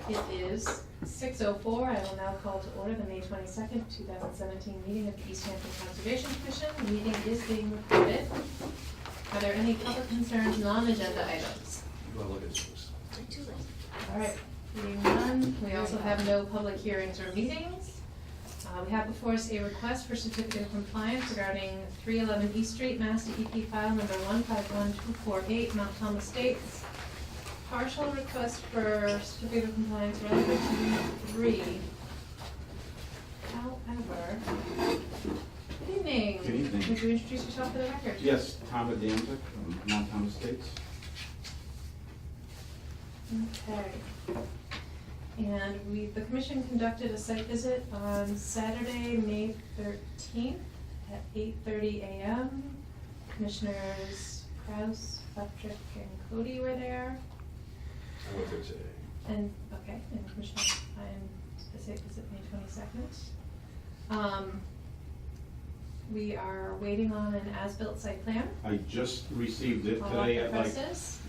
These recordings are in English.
It is 6:04. I will now call to order the May 22nd, 2017 meeting of the East Hampton Conservation Commission. The meeting is being recorded. Are there any public concerns, non-agenda items? You want to look at this? All right, being none, we also have no public hearings or meetings. We have before us a request for certificate of compliance regarding 311 East Street, Mass. DEP file number 151248, Mount Thomas Estates. Partial request for certificate of compliance relative to 3. However, good evening. Good evening. Would you introduce yourself for the record? Yes, Tom Adamczyk from Mount Thomas Estates. Okay. And the commission conducted a site visit on Saturday, May 13th at 8:30 a.m. Commissioners Kraus, Patrick, and Cody were there. I went there today. And, okay, and Commissioner, the site visit May 22nd. We are waiting on an as-built site plan. I just received it All today the at like process.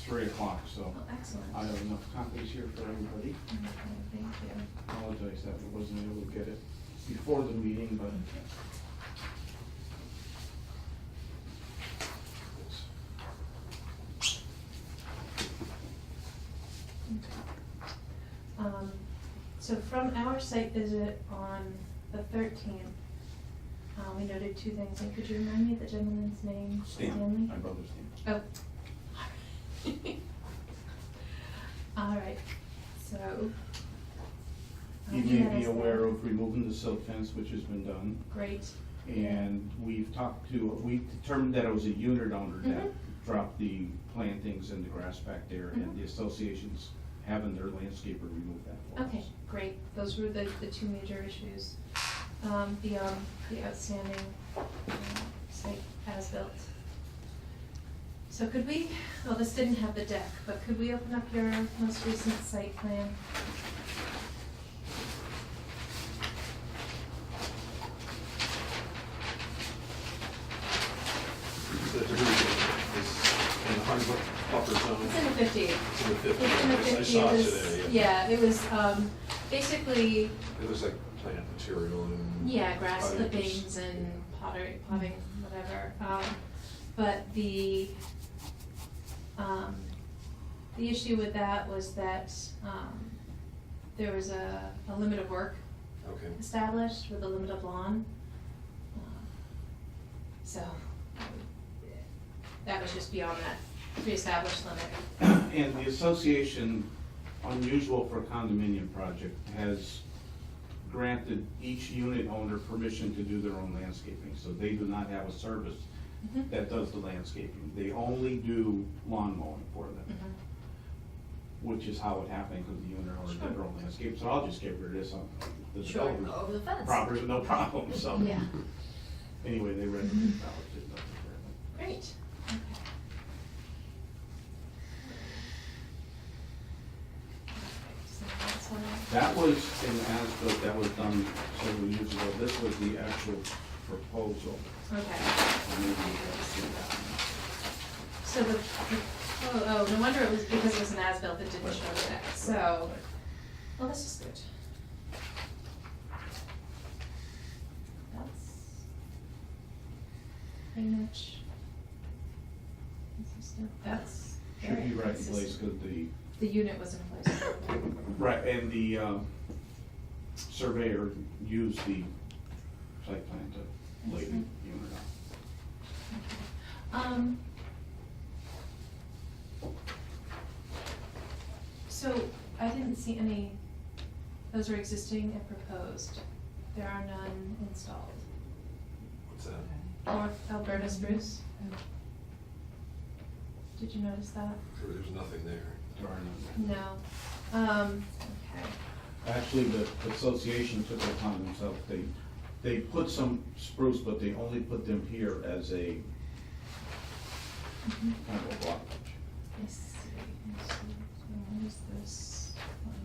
3 o'clock, so Oh, excellent. I have enough copies here for everybody. Okay, thank you. Apologize that I wasn't able to get it before the meeting, but So from our site visit on the 13th, we noted 2 things. And could you remind me of the gentleman's name? Stan, my brother's name. Oh. All right, so. You he may had be us aware there. of removing the silt fence, which has been done. Great. And we determined that it was a unit owner that Mhm. dropped the plantings and the grass back there, and the association's having their landscaper remove that for us. Okay, great. Those were the 2 major issues beyond the outstanding site as-built. So could we, well, this didn't have the deck, but could we open up your most recent site plan? So the debris is in the hardwood buffer zone. It's in the 50. It's in the 50. It's in the I 50. saw It it was, today. yeah, it was basically, It looks like plant material and. yeah, grass potting. clippings and potting, whatever. But the issue with that was that there was a limit of work Okay. established with a limit of lawn. So that was just beyond that pre-established limit. And the association, unusual for a condominium project, has granted each unit owner permission to do their own landscaping, so they do not have a service Mhm. that does the landscaping. They only do lawn mowing for them, Mhm. which is how it happened, because the unit owner did their own landscape, so I'll just get rid of this on the Sure, development go over the fence. property, no problem, so. Yeah. Anyway, they read Mhm. it out, did nothing for it. Great. Okay. So that's all right. That was an as-built, that was done several years ago. This was the actual proposal. Okay. Or maybe you can see that. So no wonder it was, because it was an as-built, it didn't show the deck, so, well, this is good. That's pretty much consistent, that's Should very be right in place, consistent. because The unit was in place. right, and the surveyor used the site plan to lay the Excellent. unit out. Okay. So I didn't see any, those are existing and proposed. There are none installed. What's that? North Alberta spruce. Did you notice that? There's nothing there. There are none. No. Okay. Actually, the association took it upon themselves. They put some spruce, but they only put them here as a Mhm. kind of a blockage. I see. So what is this? Okay.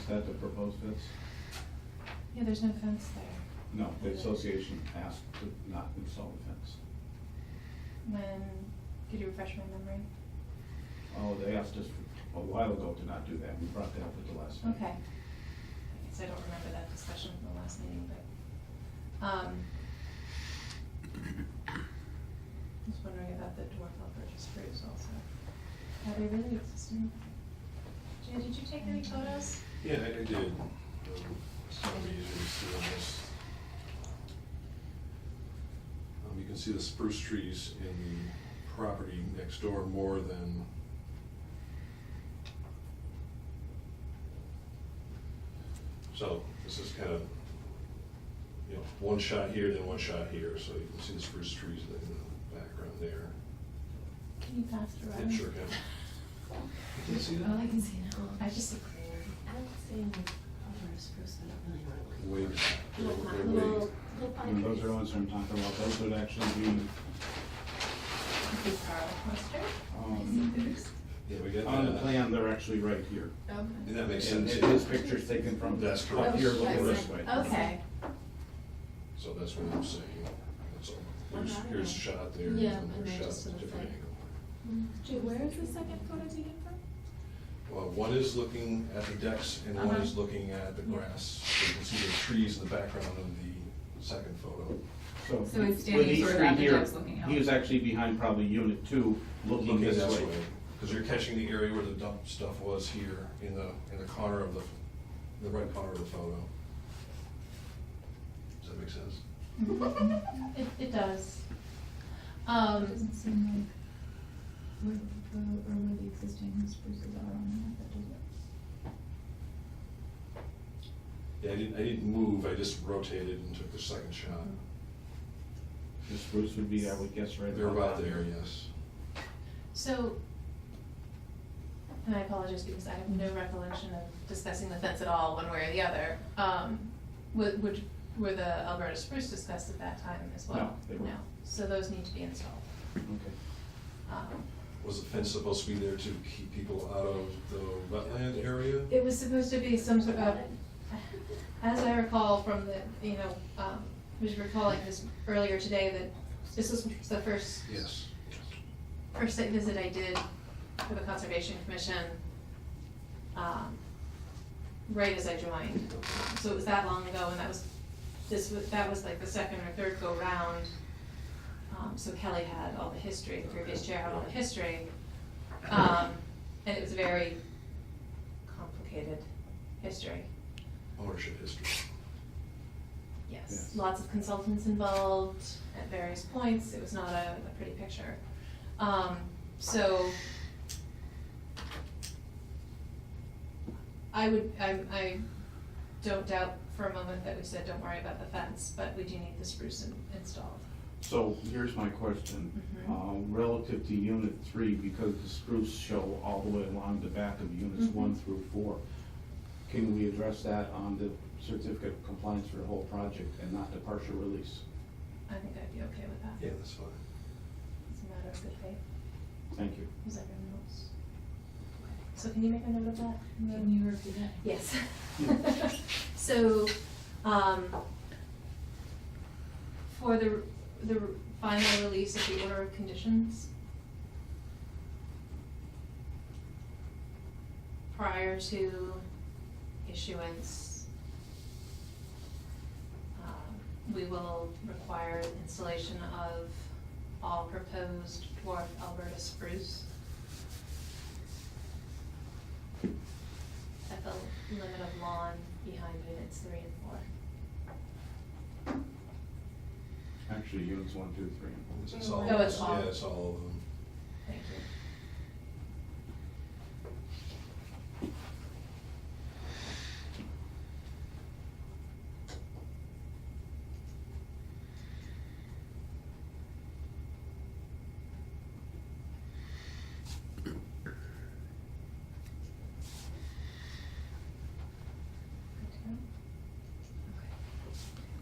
Is that the proposed fence? Yeah, there's no fence there. No, the association asked to not install the fence. When, could you refresh my memory? Oh, they asked us a while ago to not do that. We brought that up at the last meeting. Okay. I guess I don't remember that discussion from the last meeting, but, I was wondering about the dwarf Alberta spruce also. Are they really existing? Jay, did you take any photos? Yeah, I did. Probably easier to see on this. You can see the spruce trees in the property next door more than so this is kind of, you know, one shot here, then one shot here, so you can see the spruce trees in the background there. Can you pass it around? Yeah, sure can. Can you see that? Oh, I can see now. I just see clear. I don't see any color of spruce, I don't really know what. Way, Little way, pine- way. little pine And those are the trees. ones I'm talking about. Those would actually be, This is our cluster. Yeah, we get on the that. plan, they're actually right here. And that makes And sense. his picture's taken from That's up correct. here looking That's this it. way. Okay. So that's what I'm saying. So here's, Okay. here's a shot there, Yeah, and and there's then a just shot to at a the different side. angle. Jay, where is the second photo taken from? Well, one is looking at the decks and one is looking at the grass. So you can see the trees in the background of the second photo. So he's with standing each sort of tree at the here, decks looking out. He was actually behind probably unit 2, looking this way. Because you're catching the area where the dump stuff was here in the corner of the right corner of the photo. Does that make sense? It does. It doesn't seem like where the existing spruces are on the map, does it? Yeah, I didn't move, I just rotated and took the second shot. The spruce would be, I would guess, right They're about down there, yes. So, and I apologize because I have no recollection of discussing the fence at all, one way or the other. Were the Alberta spruce discussed at that time as well? No, they weren't. No, so those need to be installed. Okay. Was the fence supposed to be there to keep people out of the wetland area? It was supposed to be some sort of, as I recall from the, was recalling this earlier today, that this was the first Yes. site visit I did for the Conservation Commission, right as I joined. So it was that long ago, and that was like the second or third go round. So Kelly had all the history, the previous chair had all the history. And it was a very complicated history. Ownership history. Yes, Yes. lots of consultants involved at various points. It was not a pretty picture. So I don't doubt for a moment that we said, don't worry about the fence, but we do need the spruce installed. So here's my question. Relative to unit 3, because the spruce show all the way along the back of units Mhm. 1 through 4, can we address that on the certificate of compliance for the whole project and not the partial release? I think I'd be okay with that. Yeah, that's fine. It's a matter of good faith. Thank you. Is that your notes? So can you make a note of that? Can you repeat that? Yes. So, for the final release of the order of conditions, prior to issuance, we will require installation of all proposed dwarf Alberta spruce at the limit of lawn behind units 3 and 4. Actually, units 1, 2, 3, and 4. It's all, Oh, it's all. yeah, it's all of them. Thank you.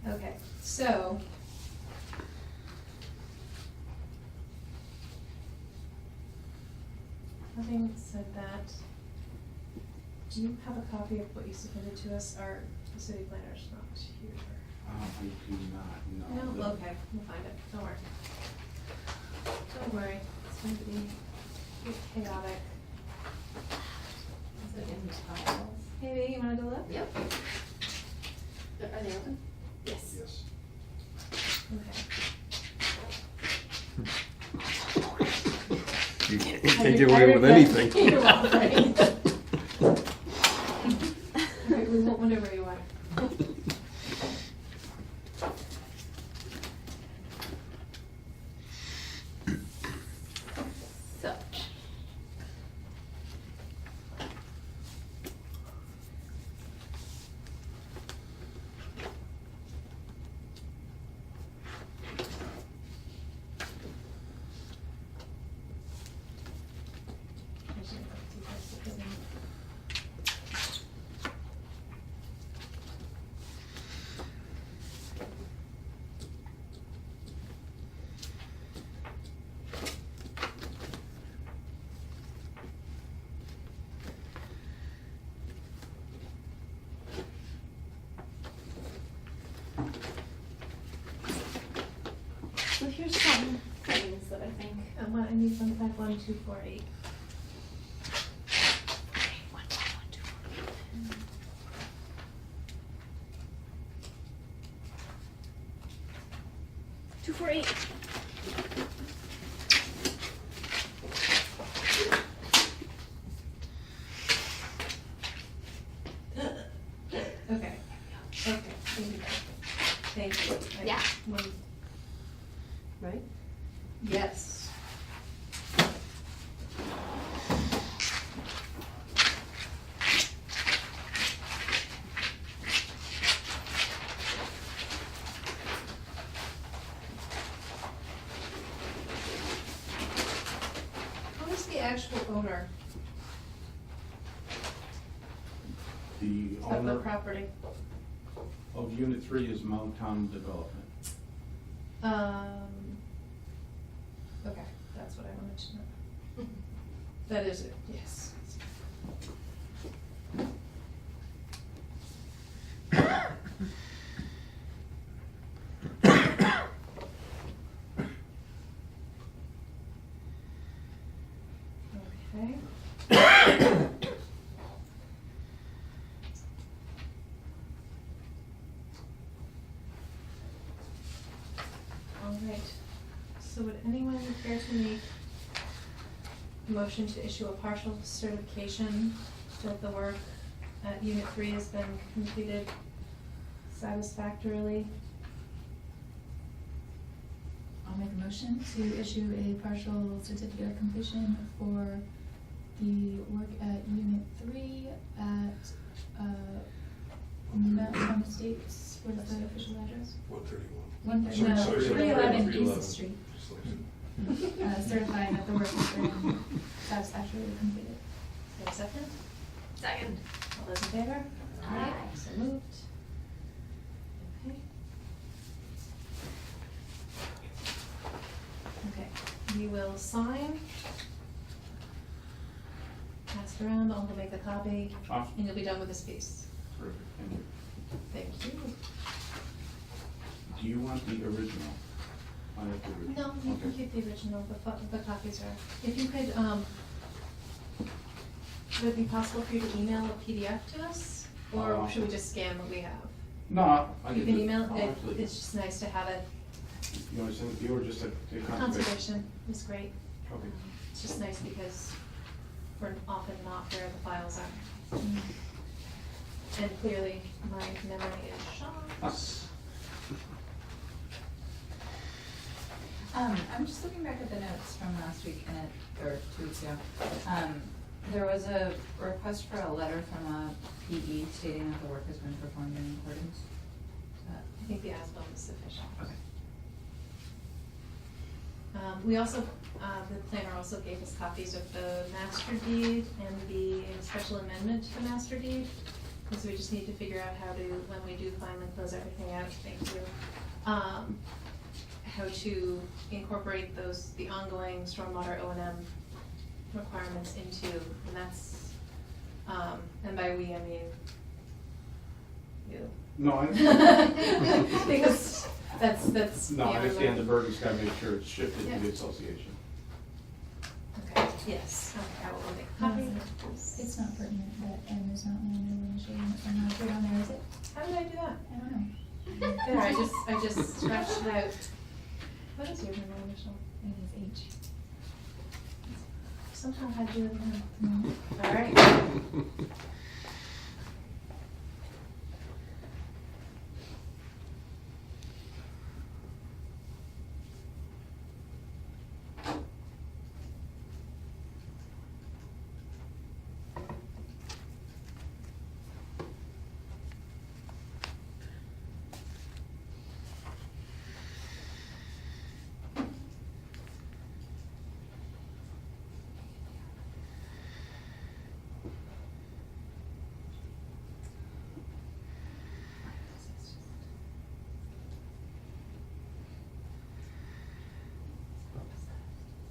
Okay, so. Having said that, do you have a copy of what you submitted to us? The city planner's not here. I do not, no. No, okay, we'll find it, don't worry. Don't worry, it's going to be chaotic. Put in these files. Maybe you wanna go look? Yep. Are they open? Yes. Yes. Okay. You can't get away with anything. You're welcome. Okay, we won't wonder where you are. So. So here's some things that I think. I need 151248. Okay, okay, thank you. Yeah. One- Right? Yes. Who is the actual owner The of the owner property? of Unit 3 is Mountown Development. Okay, that's what I wanted to know. That is it, yes. Okay. All right, so would anyone care to make a motion to issue a partial certification that the work at Unit 3 has been completed satisfactorily? I'll make a motion to issue a partial certificate of completion for the work at Unit 3 at, Mountain Estates. What is the official address? 131. 131. Sorry, 311 311. East Street. Just like- Certifying that the work has been satisfactorily completed. Is there a second? Second. All those in favor? Aye. So moved. Okay. Okay, you will sign. Pass it around, I'll make a copy, Awesome. and you'll be done with this piece. Terrific, thank you. Thank you. Do you want the original? I have the original. No, you can Okay. keep the original, the copies are, if you could, would it be possible for you to email a PDF to us? Or should we just scan what we have? No, I You can can do- email oh, it, absolutely. it's just nice to have it. You want to send it to you or just a conservation? Conservation is great. Okay. It's just nice because we're often not where the files are. And clearly, my memory is shot. I'm just looking back at the notes from last week and or 2 weeks ago. There was a request for a letter from a PE stating that the work has been performed in accordance. I think the as-built is sufficient. We also, the planner also gave us copies of the master deed and the special amendment to the master deed. Because we just need to figure out how to, when we do finally close everything out, thank you. How to incorporate those, the ongoing stormwater O&M requirements into, and that's, and by we, I mean you. No, I, Because that's. no, I yeah, understand the burden's got to make sure it's shifted Yeah. to the association. Okay, yes, okay, I will make a copy. It's not pertinent that It's not good on there, is it? How did I do that? I don't know. There, I just scratched it out. What is your middle initial? It is H. Somehow had to do it now. No. All right.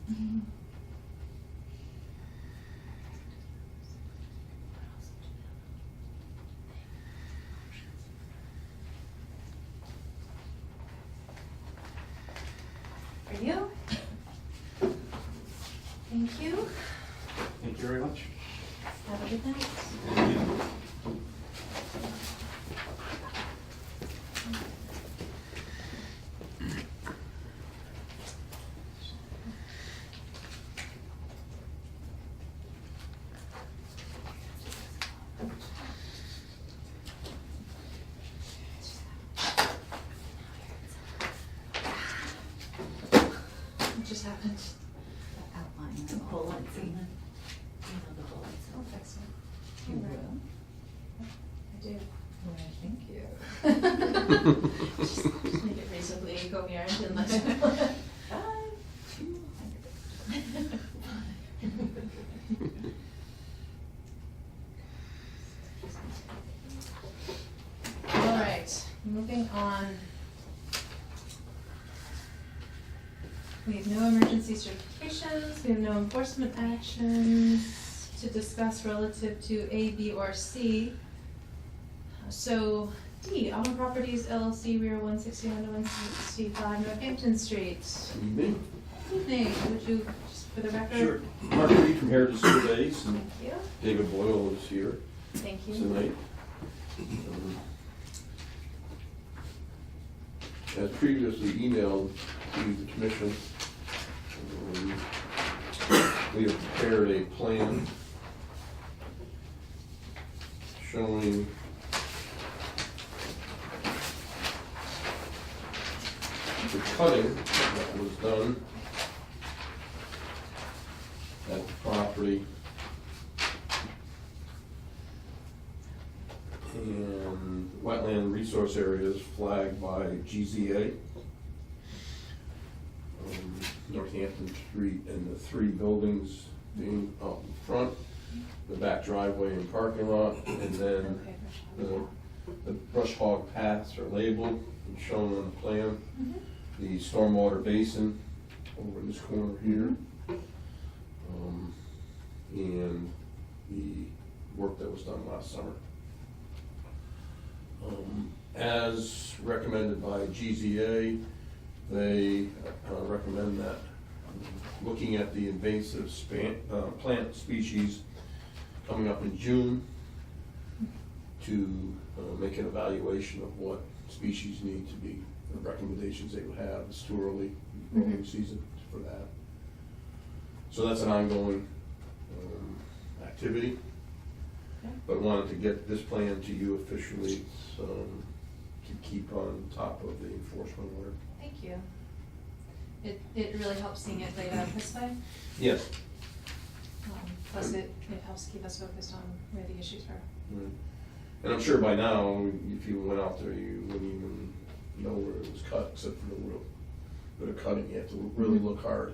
Mhm. For you. Thank you. Thank you very much. Have a good night. Thank you. What just happened? The outline. The bullets and then, the bullets. I'll fix it. You Alright. will? I do. Why, thank you. Just make it reasonably coherent and legible. 200. All right, moving on. We have no emergency certifications, we have no enforcement actions to discuss relative to A, B, or C. So, D, Autumn Properties LLC, Rear 161 to 165 Northampton Street. Evening. Evening, would you, just for the record? Sure. Mark Reed from Heritage Surveys, and Thank you, David Boyle is here thank you. tonight. As previously emailed to the commission, we have prepared a plan showing the cutting that was done at the property and wetland resource areas flagged by GZA. Northampton Street and the three buildings being out in front, the back driveway and parking lot, and then Okay, the brush hog paths are labeled and shown on the plan. Mhm. The stormwater basin over in this corner here. And the work that was done last summer. As recommended by GZA, they recommend that looking at the invasive plant species coming up in June to make an evaluation of what species need to be, the recommendations they would have. It's too early growing season for that. So that's an ongoing activity. Okay. But wanted to get this plan to you officially to keep on top of the enforcement work. Thank you. It really helps seeing it laid out this way. Yes. Plus it helps keep us focused on where the issues are. And I'm sure by now, if you went out there, you wouldn't even know where it was cut, except for the real bit of cutting. You have to really look hard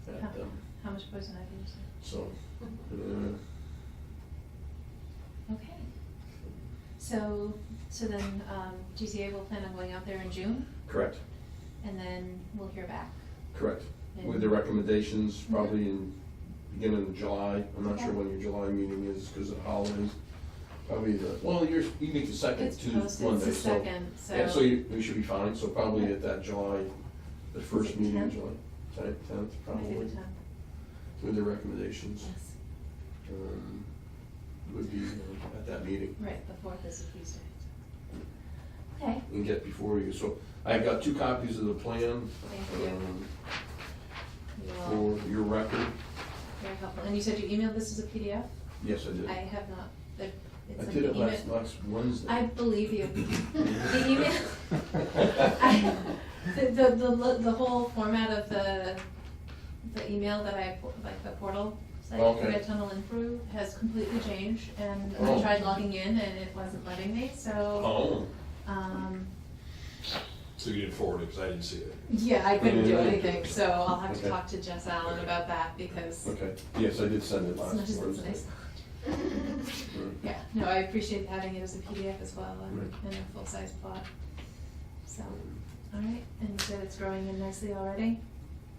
at them. How much poison ivy is there? So, Okay. So then GZA will plan on going out there in June, correct, and then we'll hear back. correct. With the recommendations, probably in beginning of July. I'm not sure Okay. when your July meeting is because of holidays. Probably you meet the second It's Tuesday, posted, Monday. it's the so- second, so. Yeah, so you should be fine. So probably Yeah. at that July, the first it meeting in 10th? July, 10th Maybe probably, the 10th. with the recommendations. Yes. would be at that meeting Right, the 4th is a Tuesday. Okay. and get before you. So I've got 2 copies of the plan. Thank you. For your record. Very helpful. And you said you emailed this as a PDF? Yes, I did. I have not. It's I like did the it email- last Wednesday. I believe you. The email, the whole format of the email that like the portal site Okay. that I tunnel in through has completely changed, and I Oh. tried logging in and it wasn't letting me, so, Oh, So you didn't forward it, because I didn't see it. yeah, I couldn't do Mm. anything, so I'll have to Okay. talk to Jess Allen about that, because okay. Yes, I did send it as last much as it's Wednesday. nice. Mm. Yeah, no, I appreciate having it as a PDF as well, and Right. in a full-size plot. So, all right, and you said it's growing in nicely already,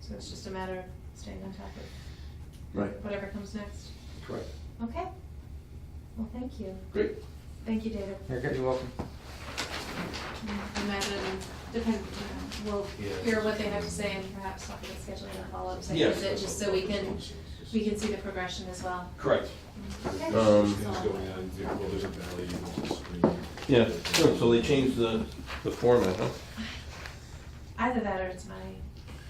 so it's just a matter of staying on top of Right, whatever comes next. correct. Okay, well, thank you. Great. Thank you, David. You're welcome. Imagine, depend, we'll Yeah. hear what they have to say and perhaps talk about scheduling a follow-up session Yes. visit, just so we can see the progression as well. Correct. Okay. Things going on, well, there's a valley, there's a screen. Yeah, so they changed the format, huh? Either that or it's my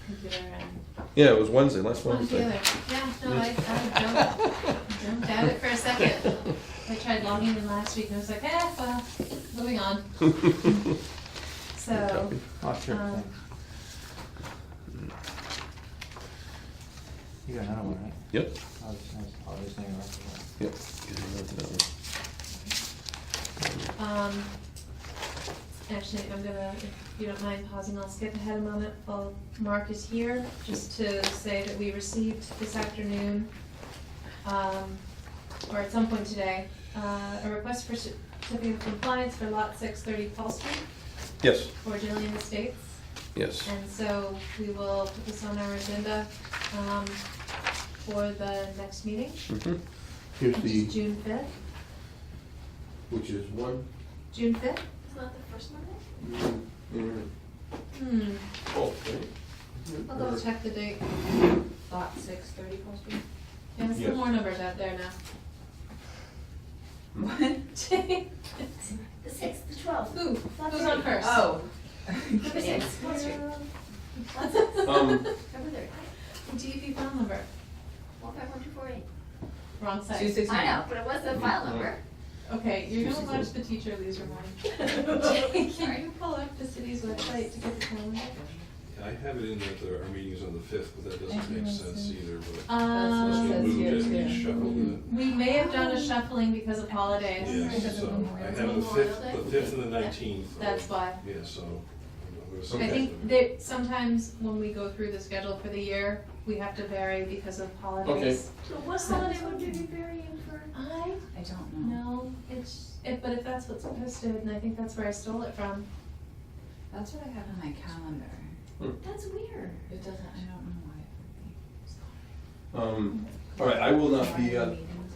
computer and Yeah, it was Wednesday, last one or the Wednesday. other. Yeah, no, I jumped at it for a second. I tried logging in last week and I was like, well, moving on. So, Oh, sure. um, You got another one, right? Yep. I was just thinking about that. Yep. Getting on to that one. Actually, I'm gonna, if you don't mind pausing, I'll skip ahead a moment while Mark is here, just to say that we received this afternoon, or at some point today, a request for certificate of compliance for lot 630 Paul Street Yes, for Jillian Estates. yes. And so we will put this on our agenda, for the next meeting, Mhm. Here's which is the, June 5th. which is one. June 5th? It's not the first Monday? Hmm, Oh, okay. I'll double check the date. Lot 630 Paul Street. Yeah, there's Yes. some more numbers out there now. What? The 6th, the 12th. Ooh, who's on first? Oh. Number 6, Paul Street. Um, Number 3. DEP file number, 151248. wrong side. 269. I know, but it was the file number. Okay, you're gonna watch the teacher lose her mind. Can Sorry. you pull up the city's website to get the calendar? I have it in that our meeting's on the 5th, but that doesn't make sense either, but That's unless we what it says moved here, it and too. we shuffled it. We may have done a shuffling because of holidays. Yeah, Because of so I Memorial have Day. the Memorial 5th, Day? the 5th and the 19th. That's why. Yeah, so. I'm gonna I say think that sometimes when we go through the schedule for the year, we have to vary because of holidays. So what holiday would you be burying for? I I don't know. know, but if that's what's posted, and I think that's where I stole it from. That's what I have on my calendar. That's weird. It doesn't, I don't know why it would be. all right, I will not be, Friday meetings,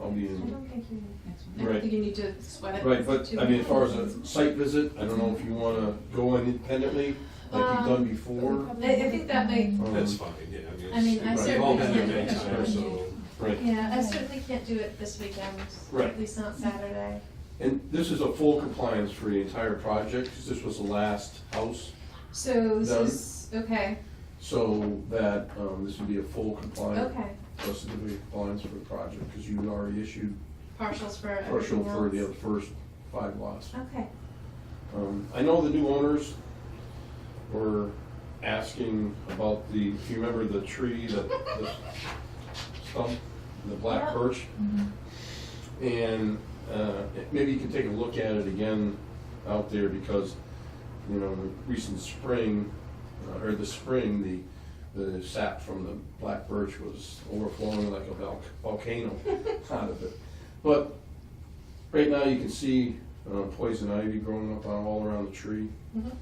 I'll be I in, don't think you, next I one. don't Right. think you need to sweat it. right, but, too I mean, as far as much. a site visit, I don't know if you wanna go independently, like you've done before. I think that might, That's fine, yeah, I mean, I we've all certainly been there can't- many times, so. Right, yeah, I certainly can't do it this weekend, Right. at least not Saturday. and this is a full compliance for the entire project, because this was the last house, So this Done. is, okay, so that, this would be a full compliant, okay, a certificate of compliance for the project, because you already issued partials for partial everything for the else. first 5 lots. Okay, I know the new owners were asking about the, if you remember the tree, the stump, the black Yeah. birch? And maybe you can take a look at it again out there, because, you know, the recent spring, or the spring, the sap from the black birch was overflowing like a volcano out of it. But right now you can see poison ivy growing up all around the tree. mhm,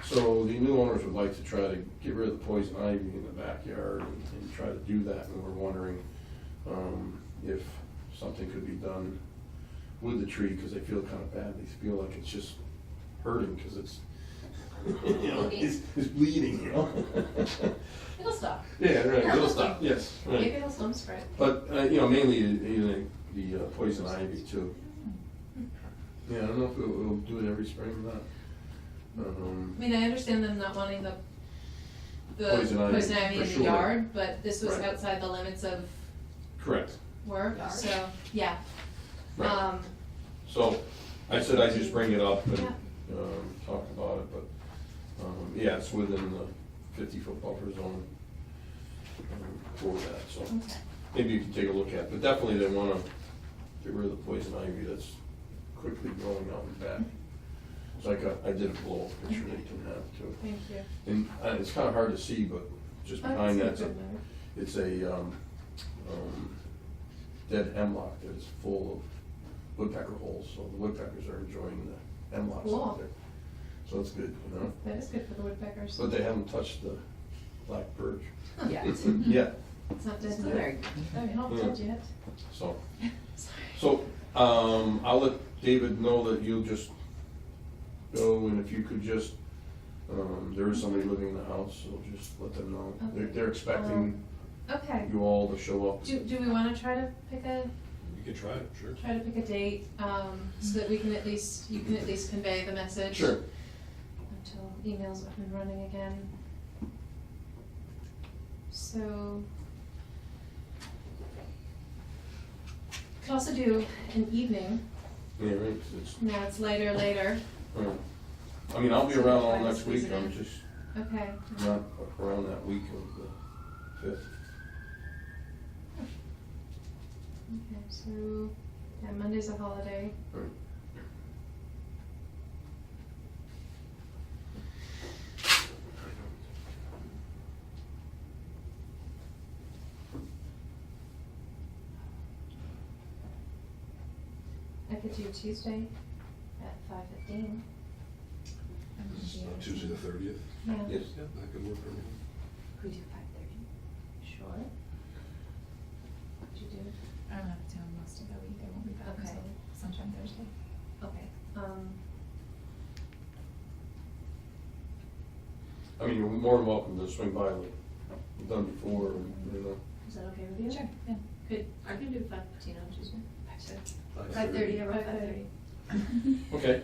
So the new owners would like to try to get rid of the poison ivy in the backyard and try to do that, and we're wondering if something could be done with the tree, because they feel kind of bad. They feel like it's just hurting, because it's You know, it's bleeding, you know? It'll stop. Yeah, right, it'll stop, yes, Maybe right. it'll slum spray. But, you know, mainly the poison ivy too. Yeah, I don't know if we'll do it every spring or not. I mean, I understand them not wanting the Poison ivy, poison ivy for in the sure. yard, but this was Right. outside the limits of Correct. work, Yard. so, yeah. Right. So, I said I'd just bring it up and, Yeah. talk about it, but, yeah, it's within the 50-foot buffer zone for that, so. Okay. Maybe you can take a look at it, but definitely they wanna get rid of the poison ivy that's quickly growing out in back. So I did a blow up picture that you can have too. Thank you. And it's kinda hard to see, but just Oh, behind that's that, a good note. it's a, dead hemlock that is full of woodpecker holes, so the woodpeckers are enjoying the hemlocks Cool. out there. So it's good, you know? That is good for the woodpeckers. But they haven't touched the black birch Yeah. yet, It's not dead Still yet. very good. Oh, you're not Yeah. dead yet. so. Sorry. So, I'll let David know that you'll just go, and if you could just, there is somebody living in the house, so just let them know. They're expecting Okay. you all to show up. Do we wanna try to pick a You can try it, sure. date, so that we can you can at least convey the message? Sure. Until emails up and running again. So. Could also do an evening, Yeah, right, 'cause it's, now it's later, I mean, I'll be So around try all to next squeeze week, it I'm in. just okay. not around that week of the 5th. Okay, so, yeah, Monday's a holiday. Right. I could do Tuesday at 5:15. This is Tuesday the 30th. Yeah. Yes. Yeah, that could work for me. Could we do 5:30? Sure. What'd you do? I'm out of town most of the week, I won't be back Okay. until sometime Thursday. Okay, I mean, you're more than welcome to swing by, like you've done before, you know. is that okay with you? Sure, yeah. Good. I can do 5:15 on Tuesday. 5:30. Around 5:30. Okay.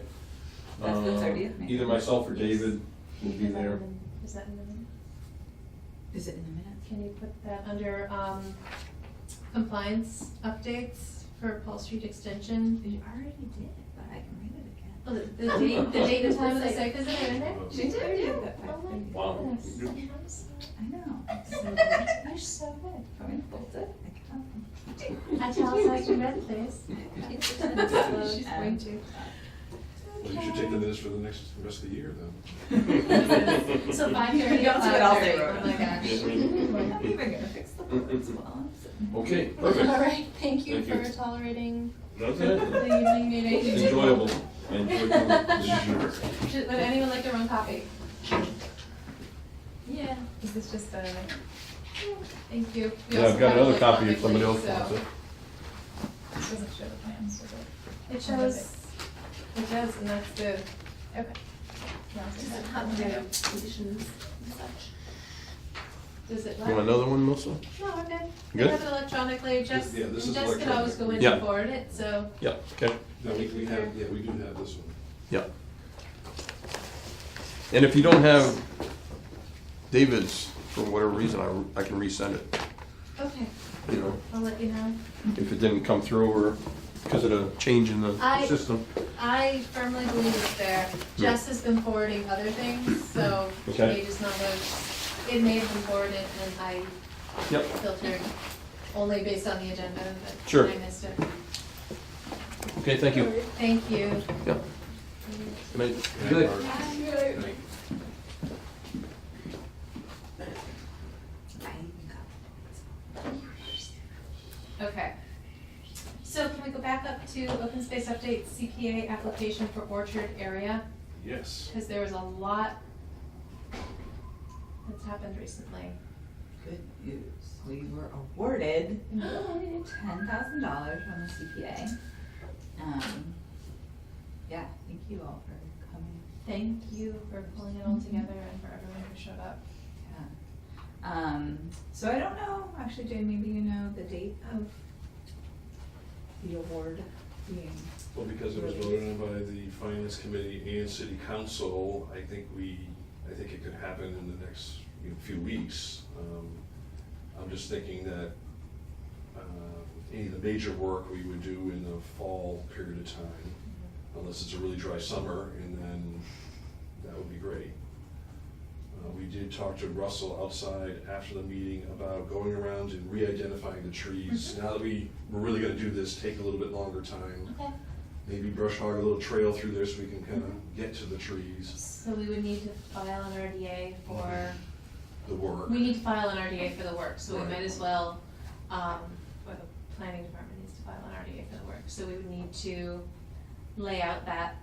That's the 30th, maybe? Either myself or David will be Is that there. Is that in the minute? Is it in the minutes? Can you put that under, compliance updates for Paul Street Extension? You already did, but I can read it again. Oh, the date and time of the site visit are in there? She did, yeah. Oh my Wow. goodness, Good. I'm sorry. I know. So good. You're so good. Can we fold it? Italicized your red, please. She's going to. Well, you should take the minutes for the rest of the year then. So 5:30 You at don't see what else 5:30, I wrote. oh my gosh. I'm not even gonna fix the bullets while I'm sitting. Okay, perfect. All right, thank you Thank you. for tolerating That's the it. evening meeting. Enjoyable. I enjoyed doing it. Would anyone like their own copy? Yeah. Is this just the, Thank you. We Yeah, also I've got have another copy if electronically, somebody else so- wants it. this doesn't show the plans, does it? It shows, it does, and that's the, Okay. No, it's Does not. it have the conditions and such? does it? You want another one, Melissa? No, we're good. We Good? have it electronically, Jess, Yeah, this and is Jess could always go in Yeah. and forward it, so. Yeah, okay. No, we do have this one. Yeah. And if you don't have David's, for whatever reason, I can resend it, Okay, you know, I'll let you know. if it didn't come through or because of the change in the I- system. I firmly believe it's there. Jess has been forwarding other things, so she Okay. may just not have, it may have been forwarded and I Yep. filtered only based on the agenda, but Sure. I missed it. Okay, thank you. Thank you. Yeah. Good night. Good. Okay. So can we go back up to open space update CPA application for Orchard area? Yes. Because there was a lot that's happened recently. Good news, we were awarded $10,000 from the CPA. Yeah, thank you all for coming thank you for pulling it all together and for everyone who showed up. Yeah. So I don't know, actually, Jay, maybe you know the date of the award being. Well, because it was voted on by the finance committee and city council, I think it could happen in the next few weeks. I'm just thinking that any of the major work we would do in the fall period of time, unless it's a really dry summer, and then that would be great. We did talk to Russell outside after the meeting about going around and re-identifying the trees. Now that we're really gonna do this, take a little bit longer time. Okay. Maybe brush hog a little trail through there so we can kind of get to the trees, So we would need to file an RDA for, the work. we need to file an RDA for the work, so we Right. might as well, or the planning department needs to file an RDA for the work. So we would need to lay out that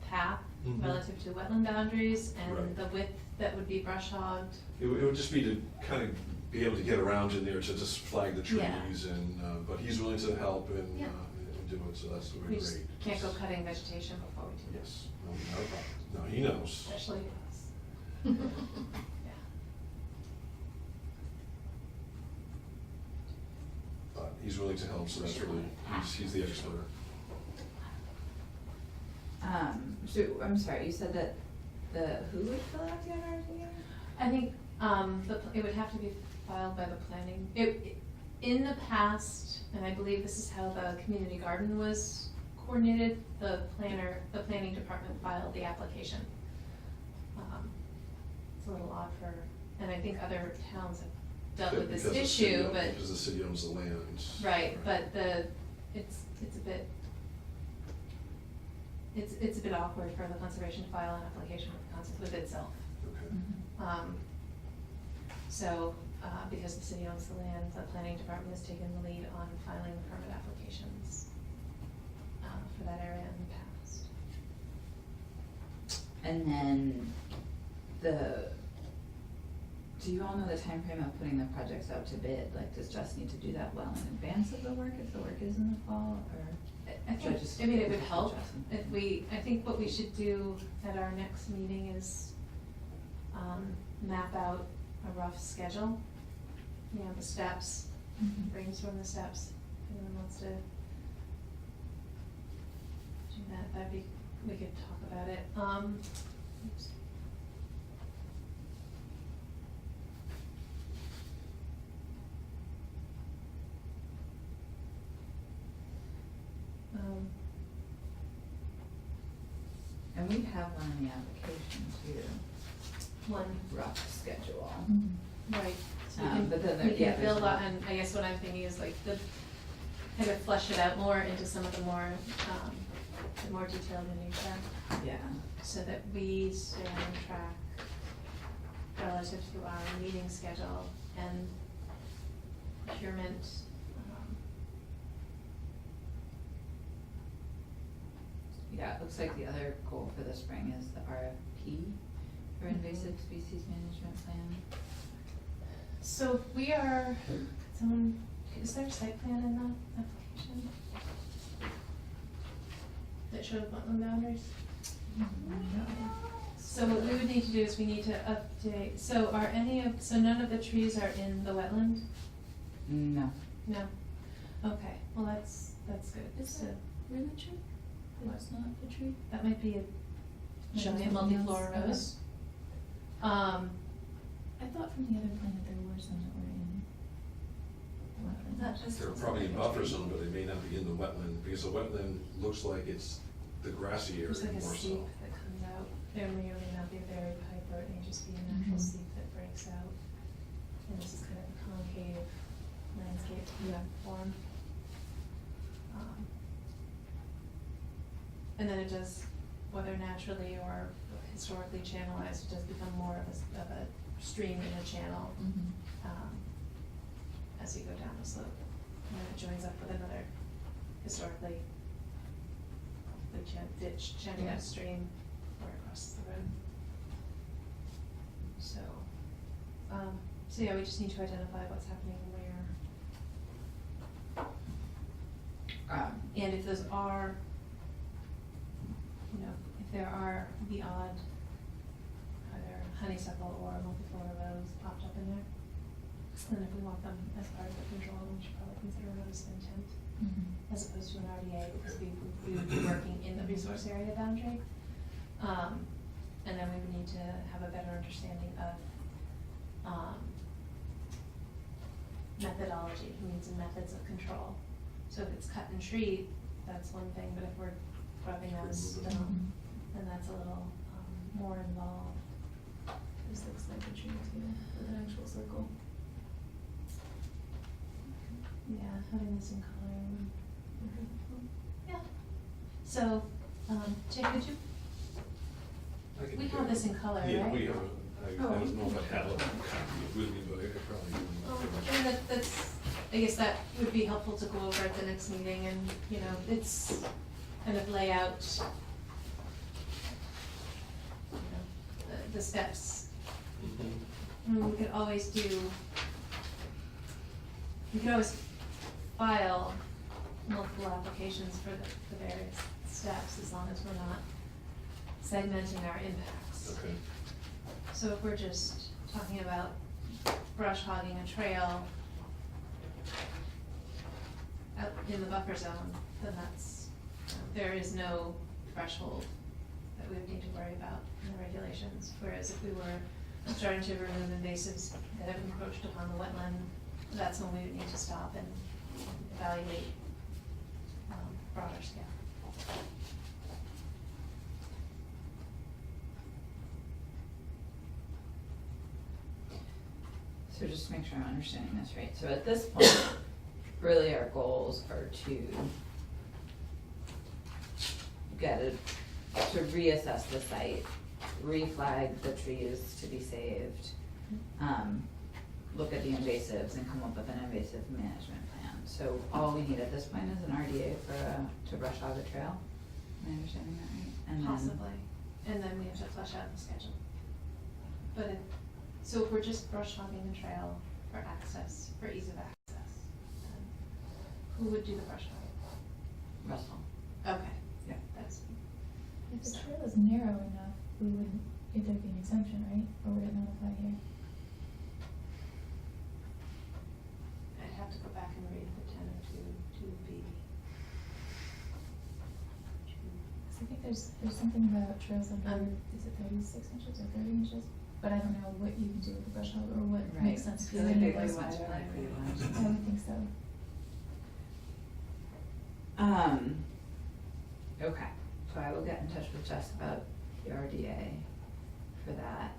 path Mhm. relative to wetland boundaries and Right. the width that would be brush hogged. It would just be to kind of be able to get around in there to just flag the Yeah. trees and, but he's willing to help and Yeah. and do it, so that's We great. just can't go cutting vegetation before we do this, Yes, no, not a problem. No, he knows. especially us. Yeah. But he's willing to help, so that's really, he's the expert. So, I'm sorry, you said that who would fill out the RDA? I think, it would have to be filed by the planning, in the past, and I believe this is how the community garden was coordinated, the planning department filed the application. It's a little odd and I think other towns have dealt with this Because the city issue, owns- but. Because the city owns the land. Right, but it's a bit awkward for the conservation to file an application with itself. Okay. So, because the city owns the land, the planning department has taken the lead on filing the permit applications for that area in the past. And then do you all know the timeframe of putting the projects out to bid? Like, does Jess need to do that well in advance of the work, if the work is in the fall, or? I Should I think, just I mean, it would give help Justin? if I think what we should do at our next meeting is map out a rough schedule, the steps, brainstorm the steps, if anyone wants to do that, we could talk about it. Oops. And we have one in the application too, One, rough schedule. right, so But then we yeah, can there's build one. on, and I guess what I'm thinking is like kind of flesh it out more into some of the more detailed minutia, Yeah. so that we stay on track relative to our meeting schedule and procurement. Yeah, it looks like the other goal for the spring is the RFP for invasive species management plan. So we are, is there a site plan in the application that shows wetland boundaries? So what we would need to do is we need to update, so none of the trees are in the wetland? No. No? Okay, well, that's good. Is So that really true? It's not the tree? that might be a giant something multiflora else? rose. I thought from the other plan that there were some that were in wetlands. They're probably in buffer zone, but they may not be in the wetland, because the wetland looks like it's the grassy area more There's so. like a seep that comes out. There may or may not be a berry pipe, or it may just be a natural Mhm. seep that breaks out. And this is kind of a concave landscape form. And then it does, whether naturally or historically channelized, it does become more of a stream in a channel as you go down the slope. And then it joins up with another historically ditch, channeled Yeah. stream where it crosses the road. So yeah, we just need to identify what's happening where. And if those are, if there are the odd honeysuckle or multiflora rose popped up in there. And if we want them as part of the control, we should probably consider a notice of intent as opposed to an RDA, because we would be working in the resource area boundary. And then we would need to have a better understanding of, methodology, needs and methods of control. So if it's cut and treat, that's one thing, but if we're grubbing out a stump, then that's a little, more involved. This looks like a tree too, with an actual circle. Yeah, having this in color would be helpful. Yeah. So, Jay, could you, I can we do have it. this in color, right? Yeah, we have, I Oh. don't know if I have a copy with me, but I probably do. And that's, I guess that would be helpful to go over at the next meeting, and, you know, it's kind of lay out, you know, the steps. And we could always file multiple applications for the various steps, as long as we're not segmenting our impacts. Okay. So if we're just talking about brush hogging a trail out in the buffer zone, then that's, there is no threshold that we would need to worry about in the regulations. Whereas if we were starting to remove invasives that have encroached upon the wetland, that's when we would need to stop and evaluate broader scale. So just to make sure I'm understanding this right, so at this point, really our goals are to to reassess the site, reflag the trees to be saved, look at the invasives and come up with an invasive management plan. So all we need at this point is an RDA to brush hog a trail, am I understanding that right? And then- Possibly, and then we have to flesh out the schedule. But so if we're just brush hogging the trail for access, for ease of access, then who would do the brush hogging? Russell. Okay. Yeah. That's, If the trail is narrow enough, we wouldn't, if there'd be an exemption, right? Or would it not apply here? I'd have to go back and read the 1002B. Cause I think there's something about trails under, is it 36 inches or 30 inches? But I don't know what you can do with the brush hog or what makes sense to do Really anyway. big ones are like pretty ones. I would think so. Okay, so I will get in touch with Jess about the RDA for that,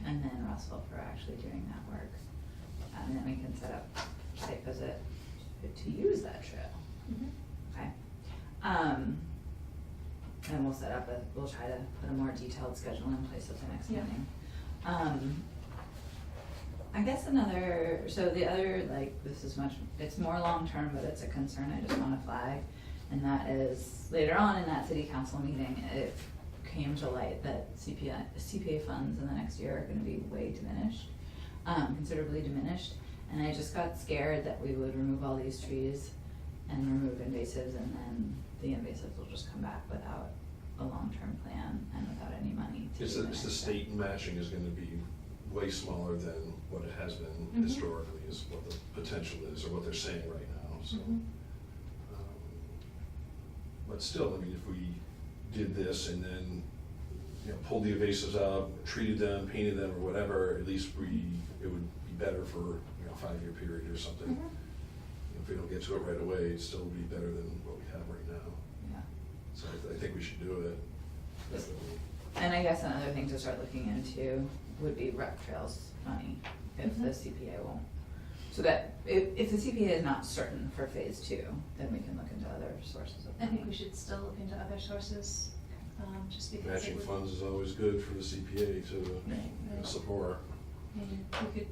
and then Russell for actually doing that work. And then we can set up site visit to use that trail, okay? And we'll set up we'll try to put a more detailed schedule in place at the next Yeah. meeting. I guess so the other, like, it's more long-term, but it's a concern I just wanna flag. And that is, later on in that city council meeting, it came to light that CPA funds in the next year are gonna be way diminished, considerably diminished. And I just got scared that we would remove all these trees and remove invasives, and then the invasives will just come back without a long-term plan and without any money to It's do the next step. state matching is gonna be way smaller than what it has been Mhm. historically, is what the potential is, or what they're saying right now, so. But still, I mean, if we did this and then, you know, pulled the invasives out, treated them, painted them, or whatever, at least it would be better for, you know, a 5-year period or something. If we don't get to it right away, it'd still be better than what we have right now. Yeah. So I think we should do it. Definitely. And I guess another thing to start looking into would be rec trails money, if the CPA won't. So that, if the CPA is not certain for phase 2, then we can look into other sources of I money. think we should still look into other sources, just because it Matching would. funds is always good for the CPA to Right. support. And we could,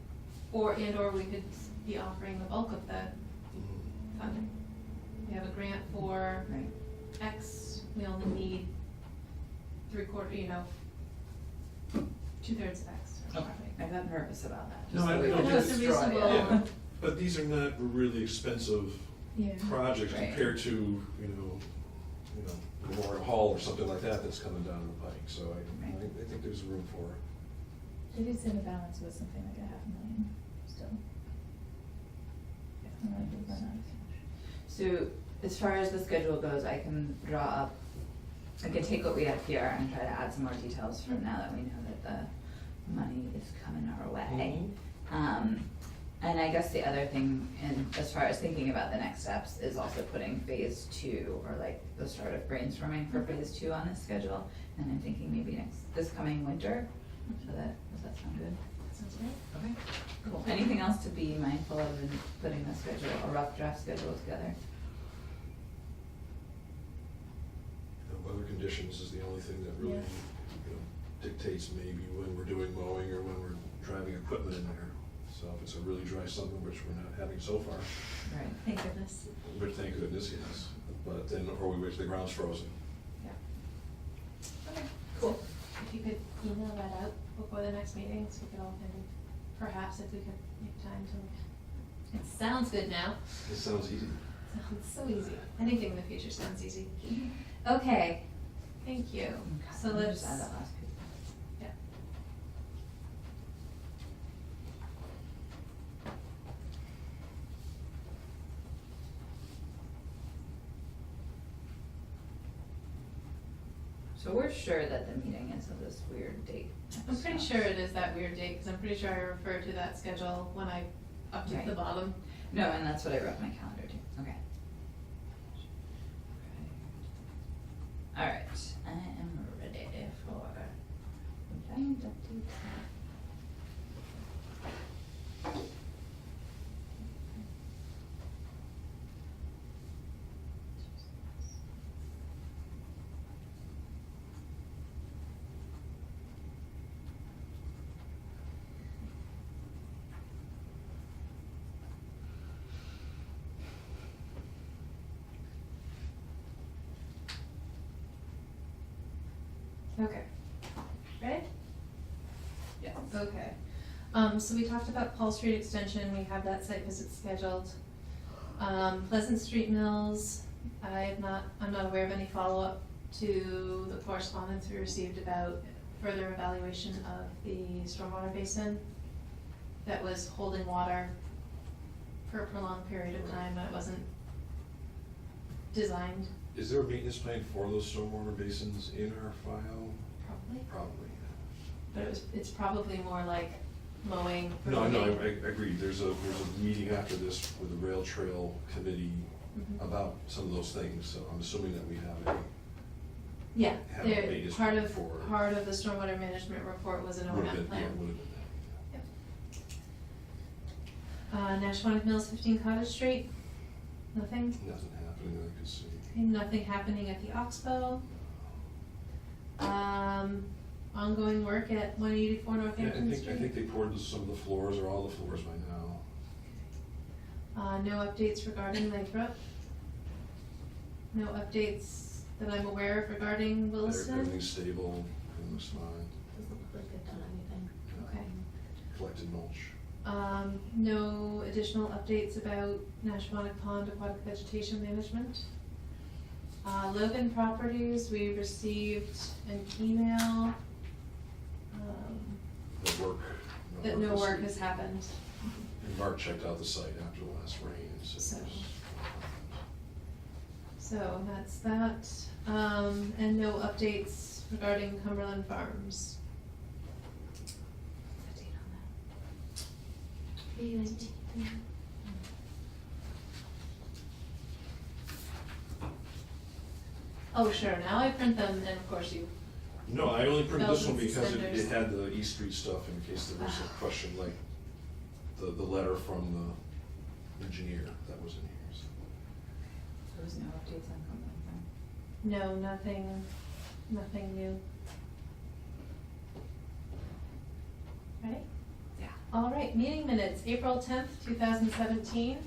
or we could be offering the bulk of the funding. We have a grant for Right. X, we only need 3/4, 2/3 of X or Okay, something. I got nervous about that. No, just I that we don't could think it's destroy it. reasonable. Yeah, but these are not really expensive Yeah. projects Right. compared to, Memorial Hall or something like that that's coming down the pike, so I think there's room for it. They did say the balance was something like $500,000 still. I don't know if we've run out of cash. So as far as the schedule goes, I can draw up, I can take what we have here and try to add some more details from now that we know that the money is coming our way. And I guess the other thing, and as far as thinking about the next steps, is also putting phase 2, or like the start of brainstorming for phase 2 on this schedule. And I'm thinking maybe this coming winter, so does that sound good? Sounds great. Okay, cool. Anything else to be mindful of in putting the schedule, a rough draft schedule together? Weather conditions is the only thing that really, Yeah. dictates maybe when we're doing mowing or when we're driving equipment in there. So if it's a really dry summer, which we're not having so far, Right. Thank goodness. but thank goodness, yes. But then, or we wait till the ground's frozen. Yeah. Okay, cool. If you could email that out before the next meeting, so we could all kind of, perhaps if we could make time to, it sounds good now. It sounds easy. Sounds so easy. Anything in the future sounds easy. Okay. Thank you. Okay, So let me let's, just add that last piece. yeah. So we're sure that the meeting is of this weird date. I'm pretty sure it is that weird date, because I'm pretty sure I referred to that schedule when I upped at the Right. bottom. No, and that's what I wrote in my calendar too. Okay. All right, I am ready for compliant updates. Okay. Ready? Yes. Okay. So we talked about Paul Street Extension, we have that site visit scheduled. Pleasant Street Mills, I'm not aware of any follow-up to the correspondence we received about further evaluation of the stormwater basin that was holding water for a prolonged period of time when it wasn't designed. Is there a maintenance plan for those stormwater basins in our file? Probably. Probably. But it's probably more like mowing. No, I pruning. agree. There's a meeting after this with the rail trail committee Mhm. about some of those things, so I'm assuming that we have a, Yeah, have a there, maintenance part plan of, for. part of the stormwater management report was an Would have OMAP been, yeah, plan. would have been Yep. Nashwanik Mills, 15 Cottage Street, nothing, that. Nothing happening that I could see. nothing happening at the Oxbow. Ongoing work at 184 Yeah, Northampton I Street. think they poured some of the floors, or all the floors by now. No updates regarding Lathrop. No updates that I'm aware of regarding Williston. Everything's stable, everything looks fine. Doesn't look like they've done anything. Okay. Collected mulch. No additional updates about Nashwanik Pond aquatic vegetation management. Logan Properties, we received an email The work. that no was- work has happened. And Mark checked out the site after the last rain, and said So- it was. So that's that, and no updates regarding Cumberland Farms. What's the date on that? Oh, sure, now I print them, and of course you, No, I only printed this one Bells and because it suspenders. had the East Street stuff in case there was a question, like the letter from the engineer that was in here, so. There was no updates on Cumberland Farm. no, nothing new. Ready? Yeah. All right, meeting minutes, April 10th, 2017.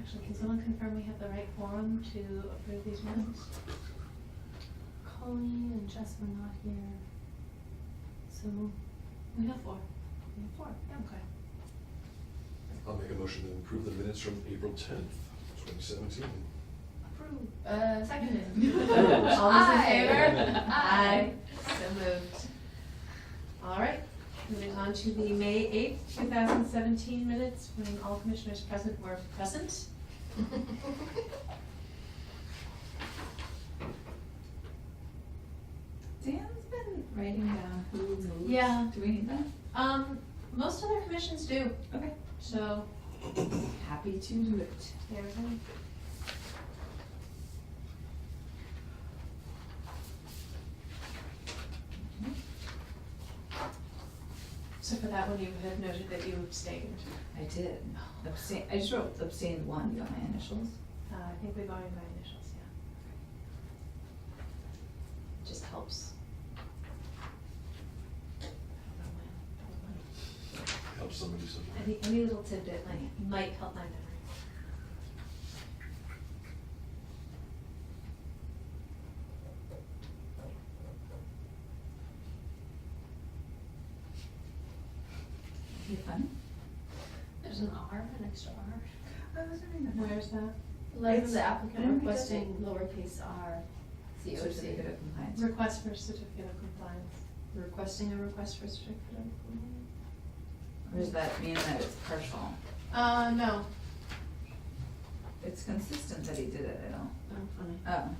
Actually, can someone confirm we have the right forum to approve these minutes? Colleen and Jess were not here. So, We have 4. we have 4, yeah. Okay. I'll make a motion to approve the minutes from April 10th, 2017. Approve. Seconded. All those in Aye. favor? Aye. So moved. All right, moving on to the May 8th, 2017 minutes, when all commissioners present were present. Dan's been writing down who moves. Yeah. Do we need that? Most other commissions do, Okay. so Happy to do it. there we go. So for that one, you had noted that you abstained. I did. Abstain, I just wrote abstained 1, you got my initials? I think we voted by initials, yeah. It just helps. I don't know when. Help somebody somewhere. Any little tidbit might help my memory. You fun? There's an R, an extra R. I was wondering that. Where's that? Like It's- the applicant when we did requesting lowercase r, Certificate COC. of compliance. Request for certificate of compliance. Requesting a request for certificate of compliance. Or does that mean that it's partial? No. It's consistent that he did it, I don't. Oh, funny. Oh.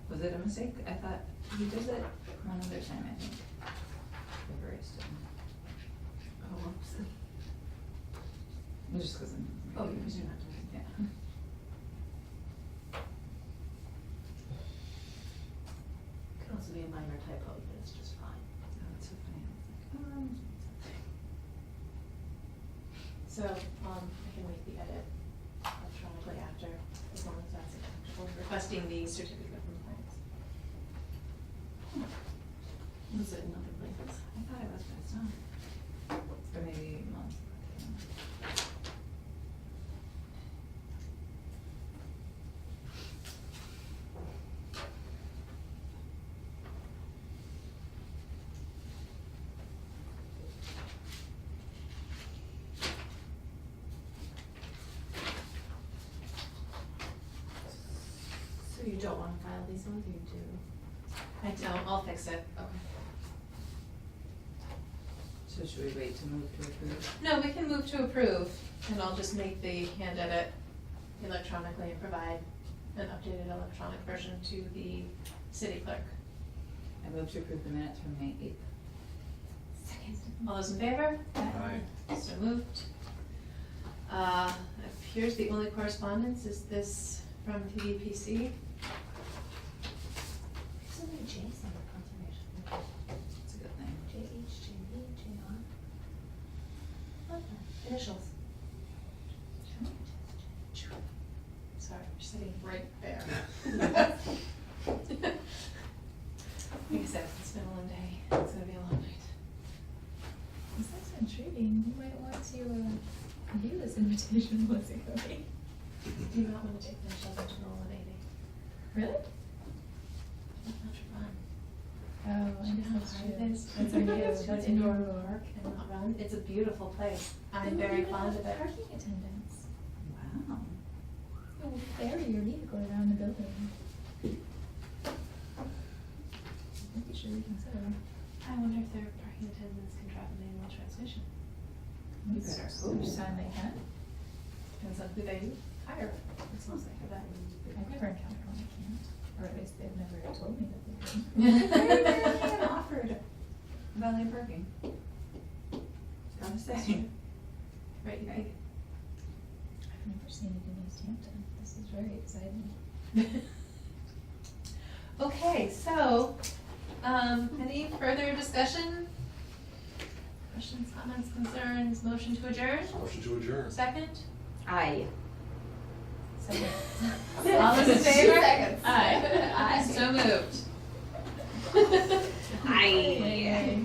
Was it a mistake? I thought he did it one other time, I think. The very student. Oh, whoops. Well, just because I'm. Oh, because you're not doing it. Yeah. Could also be a minor typo, but it's just fine. Oh, that's so funny. I was like, So, I can make the edit electronically after, as long as that's acceptable, requesting the certificate of compliance. Was it in other places? I thought it was, but it's not. Or maybe months. So you don't wanna file these ones, or you do? I don't, I'll fix it. Okay. So should we wait to move to approve? No, we can move to approve, and I'll just make the hand edit electronically and provide an updated electronic version to the city clerk. I move to approve the minutes from May 8th. Second. All those in favor? Aye. So moved. Appears the only correspondence is this from PVPC. So many J's on the conservation. It's a good thing. JH, JB, JR. Love that. Initials. Sorry, you're sitting right there. Like I said, it's been a long day, it's gonna be a long night. This sounds intriguing. You might want to view this invitation, Melissa Cody. Do not want to take themselves into the 180. Really? Not much fun. Oh, I Do you guess know how that's hard true. it is? That's Go on to you. an That's indoor on you. park and not run. It's a beautiful place. I'm Then very you don't fond have of it. Parking attendants. Wow. You will ferry your vehicle around the building. I think you should reconsider. I wonder if their parking attendants can drive a manual transmission. You better hope so. Sign they can. Depends on who they hire. It's mostly for that. I've never encountered one that can't, or at least they've never told me that they can. Very rarely am offered valet parking. Gotta say. Right, you think? I've never seen it in East Hampton. This is very exciting. Okay, so, any further discussion? Questions, comments, concerns, motion to adjourn? Motion to adjourn. Second? Aye. Second. All those in favor? 2 seconds. Aye. Aye. So moved. Aye.